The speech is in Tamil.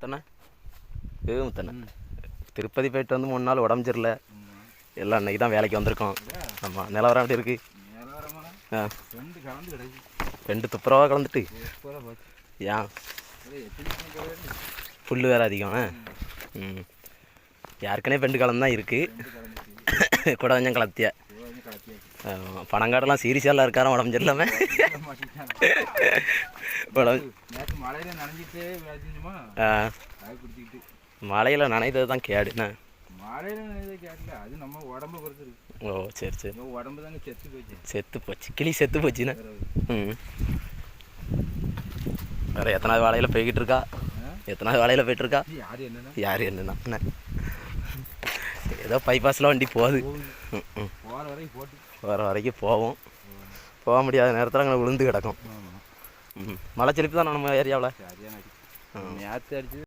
முத்தண்ணா முத்தண்ணா திருப்பதி போயிட்டு வந்து 3 நாள் உடம்பு சரியில்லை. எல்லாம் அன்றைக்கி தான் வேலைக்கு வந்திருக்கோம். ஆமாம், நிலவரம் எப்படி இருக்குது? ஆ, 2 துப்புரவாக கலந்துட்டு ஏன் புல் வேறு அதிகம். ம், ஏற்கனவே 2 கலந்து தான் இருக்குது. கூட கொஞ்சம் கலத்தியா பணங்காடெல்லாம் சீரியஸாலாம் இருக்காராம் உடம்பு சரியில்லாமல். மழையில் நனைந்தது தான் கேடுண்ணா. ஓ சரி சரி, செத்து போச்சு, கிளி செத்து போச்சுண்ணா. ம், வேறு எத்தனாவது வேலையில் போய்கிட்டு இருக்கா? எத்தனாவது வேலையில் போய்ட்டுருக்கா? யார் என்னண்ணா? ஏதோ பைபாஸில் வண்டி போகுது. போகிற வரைக்கும் போவோம். போக முடியாத நேரத்தில் அங்கே விழுந்து கிடக்கும். மழை செழிப்பு தான் நம்ம ஏரியாவில்.